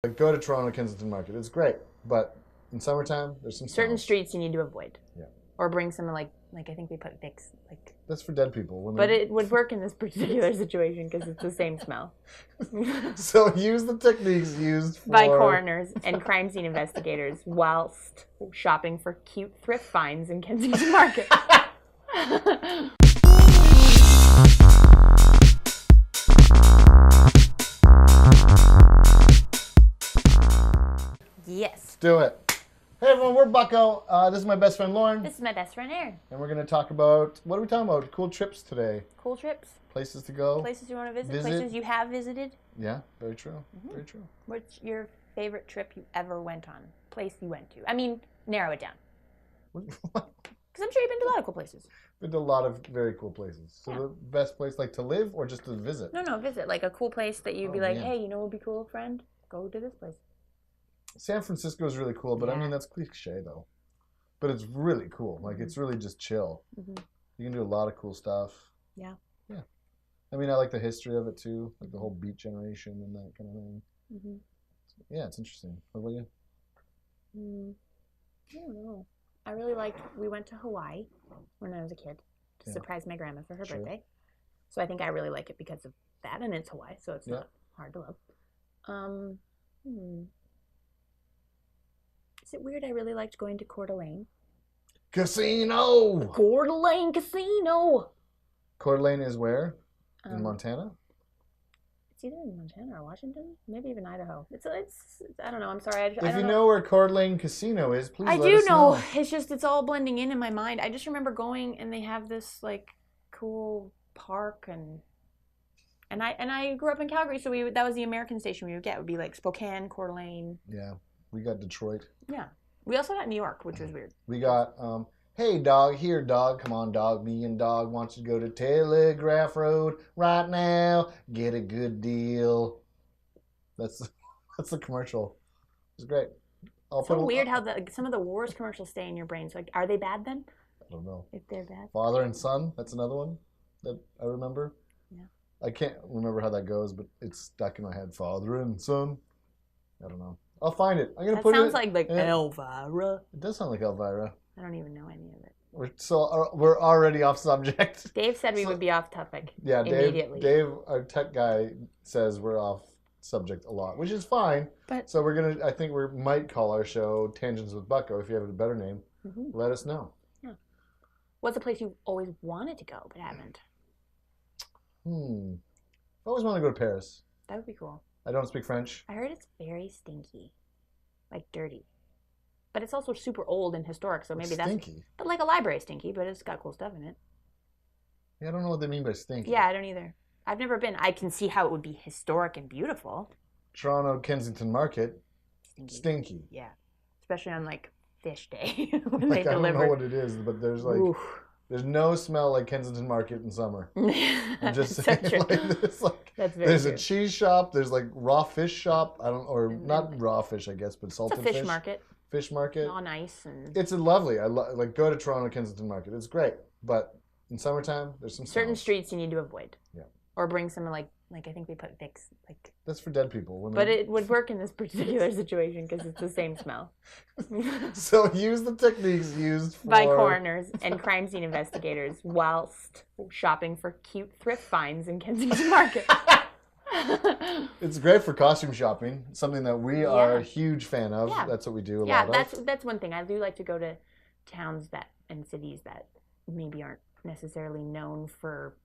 Like, go to Toronto Kensington Market. It's great, but in summertime, there's some certain smells. streets you need to avoid. Yeah. Or bring some like I think we put Vicks like. That's for dead people. But it would work in this particular situation because it's the same smell. So use the techniques used by coroners and crime scene investigators whilst shopping for cute thrift finds in Kensington Market. Yes. Let's do it. Hey everyone, we're Bucko. This is my best friend Lauren. This is my best friend Aaron. And we're going to talk about, what are we talking about? Cool trips today. Cool trips. Places to go. Places you want to visit. Places you have visited. Yeah, very true. Mm-hmm. Very true. What's your favorite trip you ever went on? Place you went to. I mean, narrow it down. Because I'm sure you've been to a lot of cool places. Been to a lot of very cool places. So the best place like to live or just to visit? No, visit. Like a cool place that you'd be like, hey, you know what would be cool, friend? Go to this place. San Francisco is really cool, but I mean, that's cliche though. But it's really cool. Like, it's really just chill. Mm-hmm. You can do a lot of cool stuff. Yeah. Yeah. I mean, I like the history of it too, like the whole Beat generation and that kind of thing. Mm-hmm. Yeah, it's interesting. What about you? I don't know. I really liked, we went to Hawaii when I was a kid to surprise my grandma for her birthday. So I think I really like it because of that, and it's Hawaii, so it's not hard to love. Is it weird I really liked going to Coeur d'Alene? Casino! Coeur d'Alene Casino! Coeur d'Alene is where? In Montana? It's either in Montana or Washington, maybe even Idaho. It's I don't know, I'm sorry. If you know where Coeur d'Alene Casino is, please let us know. I do know. It's just, it's all blending in my mind. I just remember going and they have this like cool park and I grew up in Calgary, so that was the American station we would get. It would be like Spokane, Coeur d'Alene. Yeah. We got Detroit. Yeah. We also got New York, which was weird. We got, hey, dog, here, dog. Come on, dog. Me and dog wants you to go to Telegraph Road right now. Get a good deal. That's the commercial. It's great. It's so weird how some of the worst commercials stay in your brain. So, like, are they bad then? I don't know. If they're bad. Father and Son, that's another one that I remember. Yeah. I can't remember how that goes, but it's stuck in my head. Father and Son. I don't know. I'll find it. I'm gonna put it. That sounds like Elvira. It does sound like Elvira. I don't even know any of it. We're already off subject. Dave said we would be off topic. Yeah, immediately. Dave, our tech guy, says we're off subject a lot, which is fine. But so I think we might call our show Tangents with Bucko. If you have a better name, let us know. Yeah. What's a place you've always wanted to go but haven't? I always want to go to Paris. That would be cool. I don't speak French. I heard it's very stinky, like dirty, but it's also super old and historic. So maybe that's stinky. But like a library stinky, but it's got cool stuff in it. Yeah, I don't know what they mean by stinky. Yeah, I don't either. I've never been. I can see how it would be historic and beautiful. Toronto Kensington Market. Stinky. Yeah, especially on like fish day when like, they deliver. I don't know what it is, but there's like. Oof. There's no smell like Kensington Market in summer. I'm just saying. So there's a cheese shop. There's like raw fish shop. Not raw fish, I guess, but salted fish. It's a fish market. Fish market. On ice and. It's lovely. Like go to Toronto Kensington Market. It's great, but in summertime there's some certain streets you need to avoid. Yeah. Or bring some like I think we put Vicks like. That's for dead people. But it would work in this particular situation because it's the same smell. So use the techniques used by coroners and crime scene investigators whilst shopping for cute thrift finds in Kensington Market. It's great for costume shopping. Something that we are a huge fan of. Yeah. That's what we do a lot of. Yeah, that's one thing. I do like to go to towns and cities that maybe aren't necessarily known for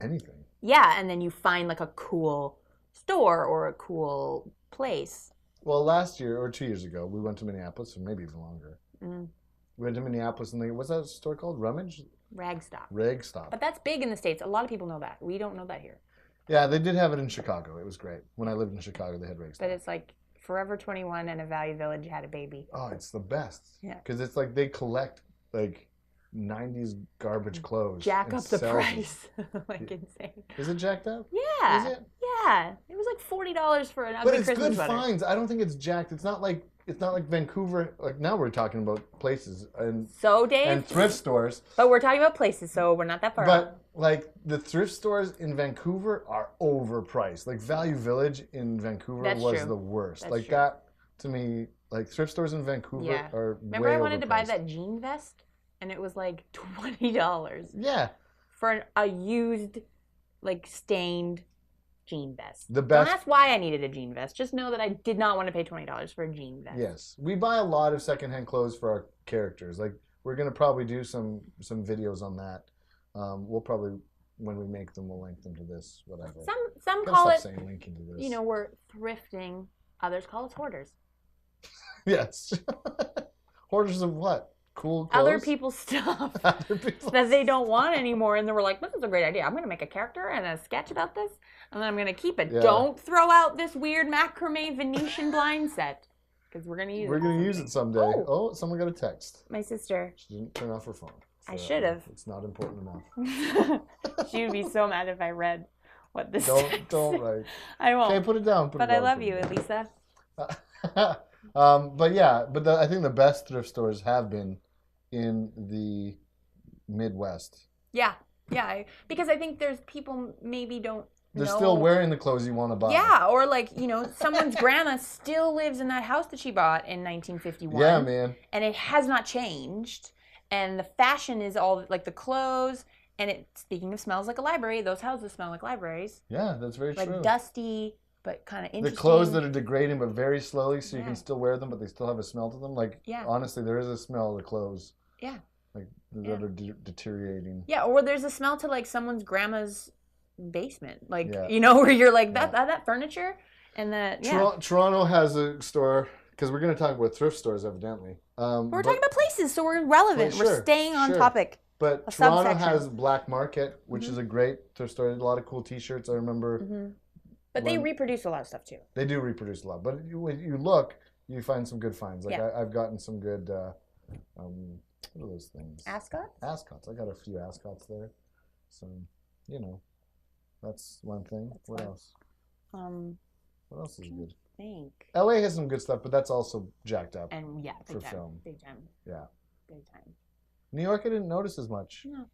anything. Yeah, and then you find like a cool store or a cool place. Well, last year or 2 years ago, we went to Minneapolis, or maybe even longer. We went to Minneapolis, and what's that store called? Rummage? Ragstop. But that's big in the States. A lot of people know that. We don't know that here. Yeah, they did have it in Chicago. It was great. When I lived in Chicago, they had Ragstop. But it's like Forever 21 and a Value Village had a baby. Oh, it's the best. Yeah. Because it's like they collect like 90s garbage clothes. Jack up the price. Like insane. Is it jacked up? Yeah. Is it? Yeah. It was like $40 for an ugly Christmas sweater. But it's good finds. I don't think it's jacked. It's not like it's not like Vancouver. Like now we're talking about places and Dave, and thrift stores. But we're talking about places, so we're not that far. But like the thrift stores in Vancouver are overpriced. Like Value Village in Vancouver was the worst. That's like true. That to me, like thrift stores in Vancouver are Remember way I wanted overpriced. to buy that jean vest and it was like $20. Yeah. For a used, like stained jean vest. The best. Don't ask why I needed a jean vest. Just know that I did not want to pay $20 for a jean vest. Yes, we buy a lot of secondhand clothes for our characters. Like we're gonna probably do some videos on that. We'll probably when we make them, we'll link them to this. Whatever. Some call it. Saying linking to this. You know, we're thrifting. Others call us hoarders. Yes. Hoarders of what? Cool clothes? Other people's stuff that they don't want anymore, and they were like, "This is a great idea. I'm going to make a character and a sketch about this, and then I'm going to keep it. Yeah. Don't throw out this weird macrame Venetian blind set because we're going to use it. We're going to use it someday. Oh, someone got a text. My sister. She didn't turn off her phone. So I should have. It's not important enough. She would be so mad if I read what this. Don't write. I won't. Okay, put it down. But I love you, Elisa. But yeah, I think the best thrift stores have been in the Midwest. Yeah, because I think there's people maybe don't. They're still wearing the clothes you want to buy. Yeah, or like, you know, someone's grandma still lives in that house that she bought in 1951. Yeah, man. And it has not changed. And the fashion is all like the clothes. And it, speaking of smells like a library, those houses smell like libraries. Yeah, that's very true. Like dusty, but kind of interesting. The clothes that are degrading, but very slowly, so you can still wear them, but they still have a smell to them. Like, honestly, there is a smell of the clothes. Yeah. Like, that are deteriorating. Yeah, or there's a smell to, like, someone's grandma's basement. Like, you know, where you're like, that furniture and that, Toronto has a store, because we're going to talk about thrift stores, evidently. We're talking about places, so we're relevant. We're staying on topic. But Toronto has Black Market, which is a great thrift store. A lot of cool T-shirts, I remember. But they reproduce a lot of stuff, too. They do reproduce a lot. But when you look, you find some good finds. Like, I've gotten some good... what are those things? Ascots? Ascots. I got a few ascots there. So, you know, that's one thing. What else? What else is good? I think. LA has some good stuff, but that's also jacked up. And for film. Big time. Yeah. Big time. New York, I didn't notice as much. No.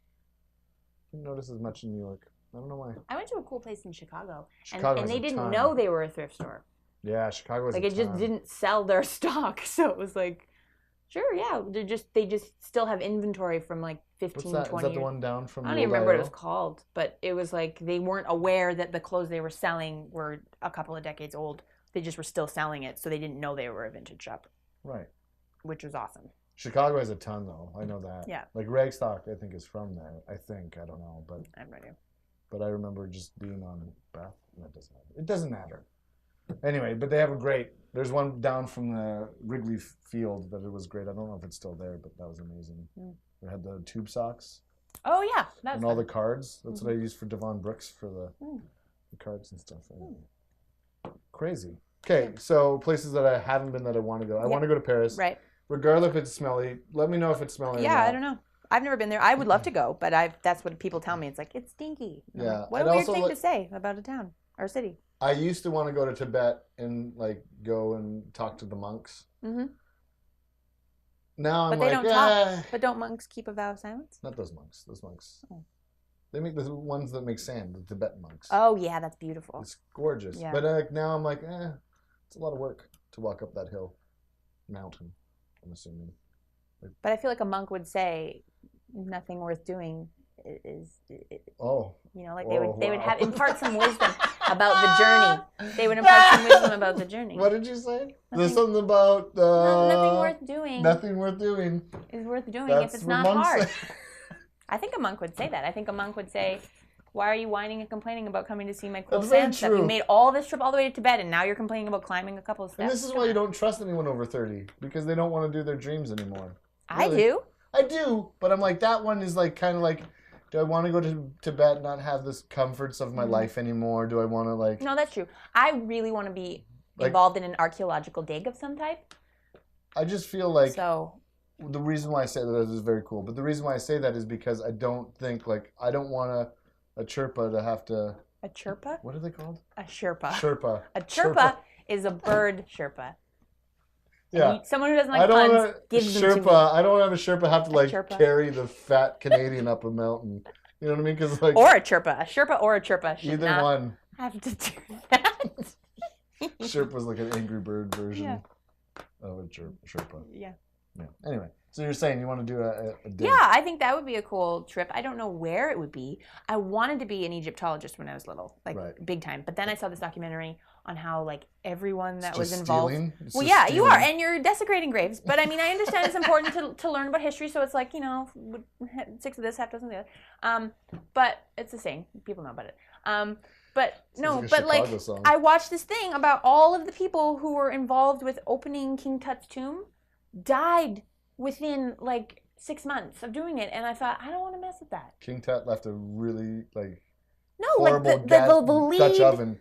Didn't notice as much in New York. I don't know why. I went to a cool place in Chicago, and they didn't know they were a thrift store. Yeah, Chicago was like it just didn't sell their stock, so it was like, sure, yeah, they just still have inventory from like 15, 20 years. Is that the one down from? I don't even remember what it was called, but it was like they weren't aware that the clothes they were selling were a couple of decades old. They just were still selling it, so they didn't know they were a vintage shop. Right. Which was awesome. Chicago has a ton, though. I know that. Yeah. Like Ragstock, I think, is from there. I think. I don't know, but. I have no idea. But I remember just being on Beth. It doesn't matter. Anyway, but they have a great. There's one down from the Wrigley Field that it was great. I don't know if it's still there, but that was amazing. They had the tube socks. Oh yeah, that's and all the cards. That's what I used for Devon Brooks for the cards and stuff. Crazy. Okay, so places that I haven't been that I want to go. I want to go to Paris. Right. Regardless if it's smelly. Let me know if it's smelly. Yeah, I don't know. I've never been there. I would love to go, but that's what people tell me. It's like, it's stinky. Yeah. What a weird thing to say about a town or a city. I used to want to go to Tibet and like go and talk to the monks. Now I'm but they don't talk. But don't monks keep a vow of silence? Not those monks. Those monks. Oh. They make the ones that make sand, the Tibetan monks. Oh yeah, that's beautiful. It's gorgeous. Yeah. But now I'm like, it's a lot of work to walk up that mountain, I'm assuming. But I feel like a monk would say, nothing worth doing is. You know, like they would have impart some wisdom about the journey. They would impart some wisdom about the journey. What did you say? There's something about nothing worth doing. Nothing worth doing is worth doing if it's not hard. I think a monk would say that. I think a monk would say, "Why are you whining and complaining about coming to see my cool sand stuff? You made all this trip all the way to Tibet, and now you're complaining about climbing a couple of steps." And this is why you don't trust anyone over 30, because they don't want to do their dreams anymore. Really. I do, but I'm like, that one is like kind of like, do I want to go to Tibet and not have the comforts of my life anymore? Do I want to like... No, that's true. I really want to be involved in an archaeological dig of some type. I just feel like... The reason why I say that is very cool, but the reason why I say that is because I don't think, like, I don't want a Sherpa to have to... A Sherpa? What are they called? A Sherpa. Sherpa. A Sherpa is a bird Sherpa. Yeah. Someone who doesn't like puns gives them to me. I don't want to have a Sherpa have to like carry the fat Canadian up a mountain. You know what I mean? Because like or a Sherpa or a Chirpa should either not one have to do that. Sherpa's like an Angry Bird version of a Sherpa. Yeah. Yeah. Anyway, so you're saying you want to do a day? Yeah, I think that would be a cool trip. I don't know where it would be. I wanted to be an Egyptologist when I was little, like big time. But then I saw this documentary on how like everyone that was involved. Well, yeah, you are, and you're desecrating graves. But I mean, I understand it's important to learn about history. So it's like 6 of this, half dozen of the other. But it's the same. People know about it. But no, but like I watched this thing about all of the people who were involved with opening King Tut's tomb died within like 6 months of doing it, and I thought I don't want to mess with that. King Tut left a really horrible the lead, Dutch oven.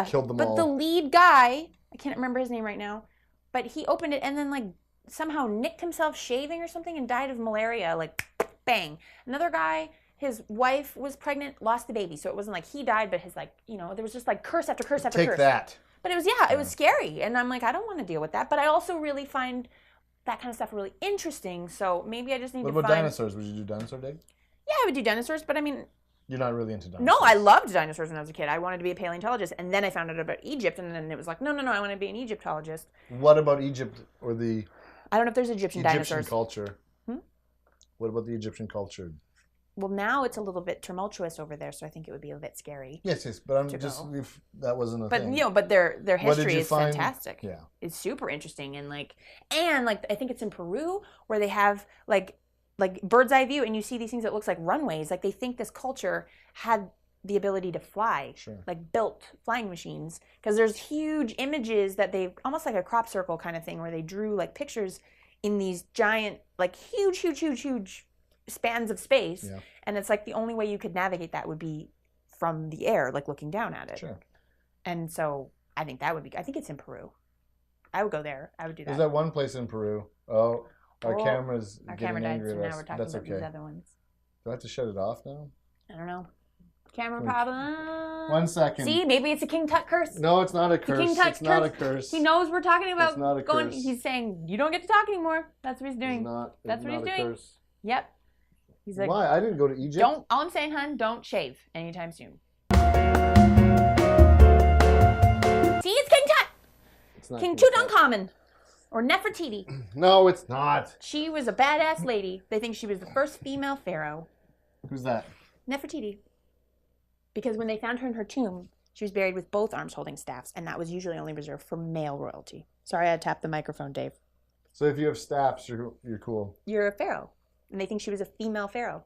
Killed them all. But the lead guy, I can't remember his name right now, but he opened it and then like somehow nicked himself shaving or something and died of malaria. Like bang. Another guy, his wife was pregnant, lost the baby, so it wasn't like he died, but his there was just like curse after curse after curse. Take that. But it was it was scary, and I'm like I don't want to deal with that. But I also really find that kind of stuff really interesting, so maybe I just need to find... What about dinosaurs? Would you do Dinosaur Day? Yeah, I would do dinosaurs, but I mean... You're not really into dinosaurs. No, I loved dinosaurs when I was a kid. I wanted to be a paleontologist, and then I found out about Egypt, and then it was like, no, I want to be an Egyptologist. What about Egypt or the... I don't know if there's Egyptian dinosaurs. Culture. What about the Egyptian culture? Well, now it's a little bit tumultuous over there, so I think it would be a bit scary. Yes, but I'm just... That wasn't a thing. But their history is fantastic. Yeah. It's super interesting, and I think it's in Peru where they have like bird's eye view, and you see these things that looks like runways. Like they think this culture had the ability to fly, like built flying machines, because there's huge images that they've almost like a crop circle kind of thing where they drew like pictures in these giant, like huge spans of space, and it's like the only way you could navigate that would be from the air, like looking down at it. Sure. And so I think that would be. I think it's in Peru. I would go there. I would do that. There's that one place in Peru. Oh, our camera's our getting camera died, angry so at us. now we're talking That's about okay. these other ones. Do I have to shut it off now? I don't know. Camera problem. 1 second. See, maybe it's a King Tut curse. No, it's not a curse. King Tut it's not a curse. He knows we're talking about it's not a going. Curse. He's saying you don't get to talk anymore. That's what he's doing. That's what he's doing. Curse. Yep. He's like, why? I didn't go to Egypt. All I'm saying, hon, don't shave anytime soon. See, it's King Tut. It's not King Tutankhamun. Or Nefertiti. No, it's not. She was a badass lady. They think she was the first female pharaoh. Who's that? Nefertiti. Because when they found her in her tomb, she was buried with both arms holding staffs, and that was usually only reserved for male royalty. Sorry, I tapped the microphone, Dave. So if you have staffs, you're cool. You're a pharaoh. And they think she was a female pharaoh.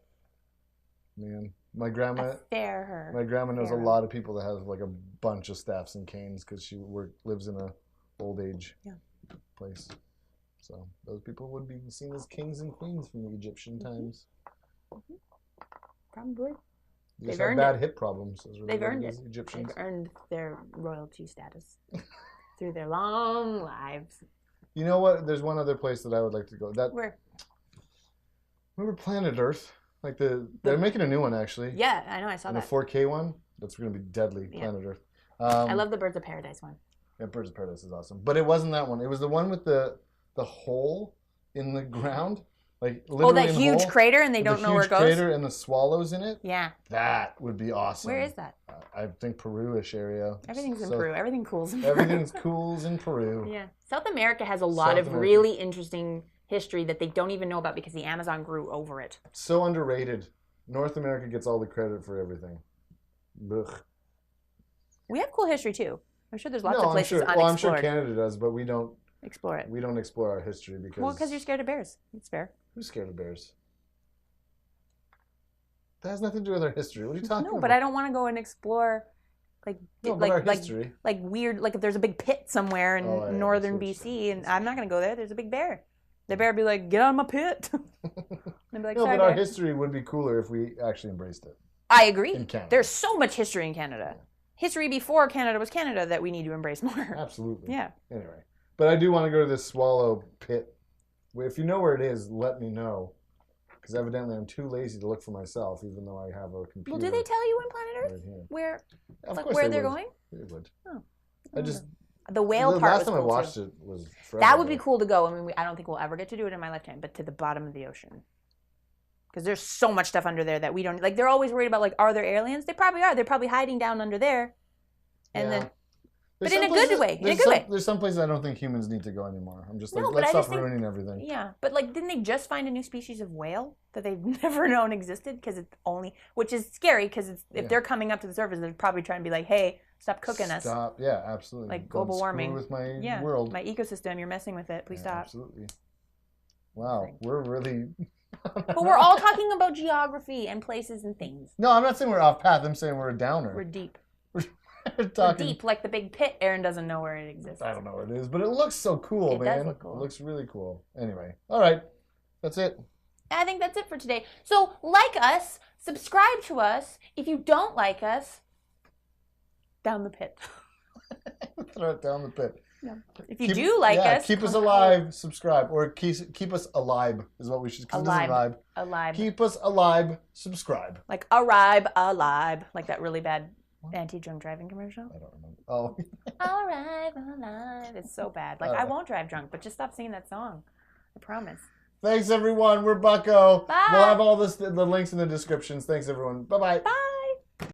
Man, my grandma knows a lot of people that have like a bunch of staffs and canes because she lives in a old age place. So those people would be seen as kings and queens from the Egyptian times. Probably. They have bad hip problems. They've earned it. Egyptians. They've earned their royalty status through their long lives. You know what? There's one other place that I would like to go. Where? Remember Planet Earth? Like they're making a new one actually. Yeah, I know. I saw that. The 4K one. That's going to be deadly. Yeah. Planet Earth. I love the Birds of Paradise one. Yeah, Birds of Paradise is awesome. But it wasn't that one. It was the one with the hole in the ground. Like literally that huge crater and they don't know where it goes? The huge crater and the swallows in it? Yeah. That would be awesome. Where is that? I think Peru-ish area. Everything's in Peru. Everything cools in Peru. Everything's cools in Peru. Yeah. South America has a lot of really interesting history that they don't even know about because the Amazon grew over it. So underrated. North America gets all the credit for everything. Ugh. We have cool history too. I'm sure there's lots of places unexplored. Well, I'm sure Canada does, but we don't explore it. We don't explore our history because you're scared of bears. It's fair. Who's scared of bears? That has nothing to do with our history. What are you talking about? No, but I don't want to go and explore history. Like weird, like if there's a big pit somewhere in northern BC and I'm not going to go there, there's a big bear. The bear would be like, get out of my pit. And be like, no, but our history would be cooler if we actually embraced it. I agree. In Canada. There's so much history in Canada. History before Canada was Canada that we need to embrace more. Absolutely. Yeah. Anyway. But I do want to go to this swallow pit. If you know where it is, let me know. Because evidently I'm too lazy to look for myself, even though I have a computer. Well, do they tell you on Planet Earth right where of course they're going? They would. Oh. I just The whale part was cool. Last time I watched it was forever That would be ago. cool to go. I mean, I don't think we'll ever get to do it in my lifetime, but to the bottom of the ocean. Because there's so much stuff under there that we don't... Like, they're always worried about, like, are there aliens? They probably are. They're probably hiding down under there. And then... But in a good way. In a good way. There's some places I don't think humans need to go anymore. I'm just like, No, let's stop ruining everything. Yeah, but like, didn't they just find a new species of whale that they've never known existed? Because it's only, which is scary because if they're coming up to the surface, they're probably trying to be like, hey, stop cooking us. Stop. Yeah, absolutely. Like global warming. With my world. My ecosystem. You're messing with it. Please stop. Absolutely. Wow, we're really. But we're all talking about geography and places and things. No, I'm not saying we're off path. I'm saying we're a downer. We're deep. We're deep, like the big pit. Aaron doesn't know where it exists. I don't know where it is, but it looks so cool, man. It does look cool. It looks really cool. Anyway, all right. That's it. I think that's it for today. So, like us, subscribe to us. If you don't like us, down the pit. Throw it down the pit. No. If you do like us, keep us alive, subscribe. Or keep us alive is what we should. Alive. Alive. Keep us alive, subscribe. Like arrive, alive. Like that really bad anti-drunk driving commercial? I don't remember. Oh. Arrive, alive. It's so bad. Like, I won't drive drunk, but just stop singing that song. I promise. Thanks, everyone. We're BUCKO. Bye. We'll have all the links in the descriptions. Thanks, everyone. Bye-bye. Bye.